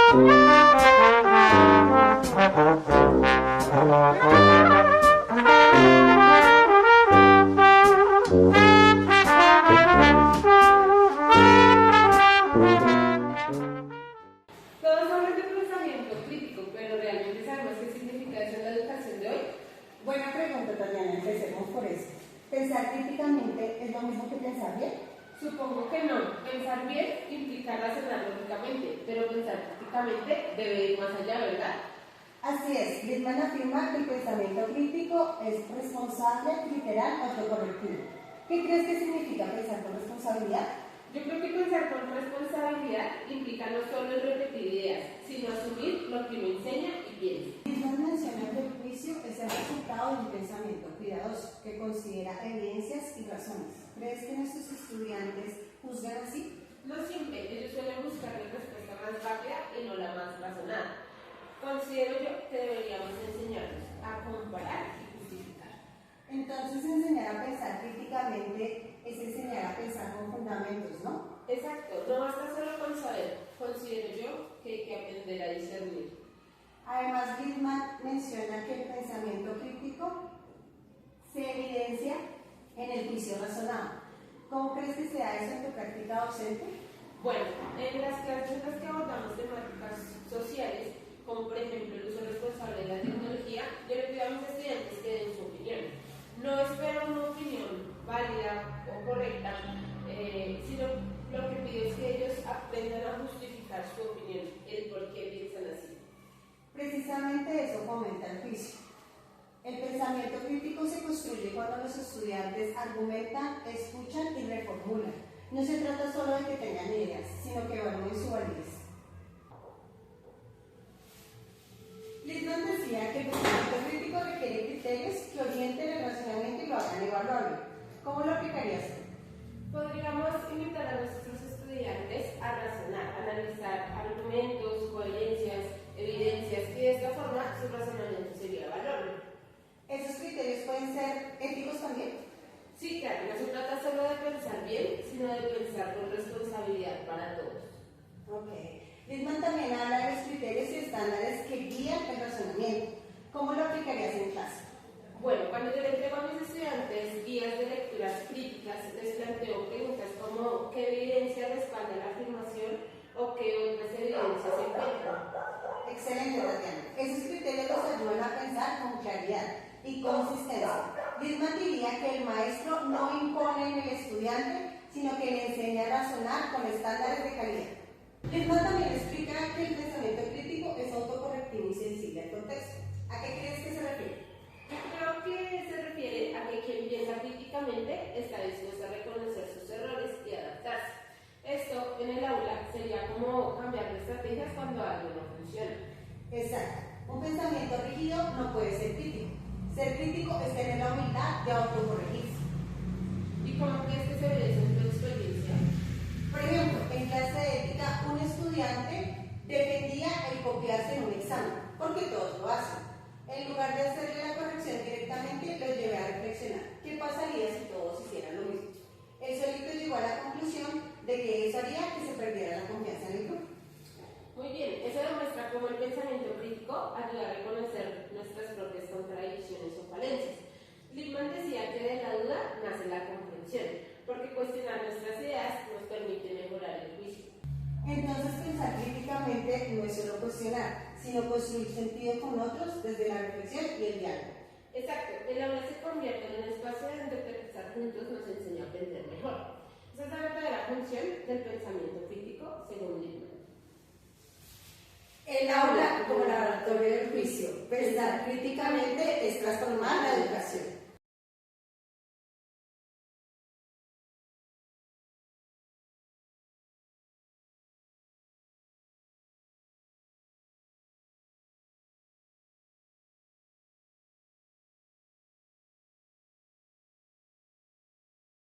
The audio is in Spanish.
Todos hablan de pensamiento crítico, pero ¿realmente sabemos qué significa eso en la educación de hoy? Buena pregunta, Tatiana. Empecemos por eso. ¿Pensar críticamente es lo mismo que pensar bien? Supongo que no. Pensar bien implica razonar lógicamente, pero pensar críticamente debe ir más allá, ¿verdad? Así es. Lippmann afirma que el pensamiento crítico es responsable, literal, autocorrectivo. ¿Qué crees que significa pensar con responsabilidad? Yo creo que pensar con responsabilidad implica no solo el repetir ideas, sino asumir lo que uno enseña y piensa. Lippmann menciona que el juicio es el resultado de un pensamiento cuidadoso que considera evidencias y razones. ¿Crees que nuestros estudiantes juzgan así? No siempre, ellos suelen buscar la respuesta más rápida y no la más razonada. Considero yo que deberíamos enseñarnos a comparar y justificar. Entonces, enseñar a pensar críticamente es enseñar a pensar con fundamentos, ¿no? Exacto, no basta solo con saber, considero yo que hay que aprender a discernir. Además, Lippmann menciona que el pensamiento crítico se evidencia en el juicio razonado. ¿Cómo crees que se da eso en tu práctica docente? Bueno, en las clases en las que abordamos temáticas sociales, como por ejemplo el uso responsable de la tecnología, yo le pido a mis estudiantes que den su opinión. No espero una opinión válida o correcta, sino lo que pido es que ellos aprendan a justificar su opinión, el por qué piensan así. Precisamente eso fomenta el juicio. El pensamiento crítico se construye cuando los estudiantes argumentan, escuchan y reformulan. No se trata solo de que tengan ideas, sino que evalúen su validez. Lippmann decía que el pensamiento crítico requiere criterios que orienten el razonamiento y lo hagan evaluable. ¿Cómo lo aplicarías tú? Podríamos invitar a nuestros estudiantes a razonar, analizar argumentos, coherencias, evidencias, y de esta forma su razonamiento sería valorable. ¿Esos criterios pueden ser éticos también? Sí, claro, no se trata solo de pensar bien, sino de pensar con responsabilidad para todos. Ok. Lippmann también habla de los criterios y estándares que guían el razonamiento. ¿Cómo lo aplicarías en clase? Bueno, cuando yo le entrego a mis estudiantes guías de lecturas críticas, les planteo preguntas como ¿qué evidencia respalda la afirmación o qué otras evidencias se encuentran? Excelente, Tatiana. Esos criterios los ayudan a pensar con claridad y consistencia. Lippmann diría que el maestro no impone en el estudiante, sino que le enseña a razonar con estándares de calidad. Lippmann también explica que el pensamiento crítico es autocorrectivo y sensible al contexto. ¿A qué crees que se refiere? Yo creo que se refiere a que quien piensa críticamente está dispuesto a reconocer sus errores y adaptarse. Esto en el aula sería como cambiar de estrategias cuando algo no funciona. Exacto. Un pensamiento rígido no puede ser crítico. Ser crítico es tener la humildad de autocorregirse. ¿Y cómo crees que se ve eso en tu experiencia? Por ejemplo, en clase de ética, un estudiante defendía el copiarse en un examen, porque todos lo hacen. En lugar de hacerle la corrección directamente, lo llevé a reflexionar. ¿Qué pasaría si todos hicieran lo mismo? Él solito llegó a la conclusión de que eso haría que se perdiera la confianza en el grupo. Muy bien, eso demuestra cómo el pensamiento crítico ayuda a reconocer nuestras propias contradicciones o falencias. Lippmann decía que de la duda nace la comprensión, porque cuestionar nuestras ideas nos permite mejorar el juicio. Entonces, pensar críticamente no es solo cuestionar, sino construir sentido con otros desde la reflexión y el diálogo. Exacto, el aula se convierte en un espacio donde pensar juntos nos enseña a aprender mejor. Esa es la verdadera función del pensamiento crítico, según Lippmann. El aula como laboratorio del juicio. Pensar críticamente es transformar la educación.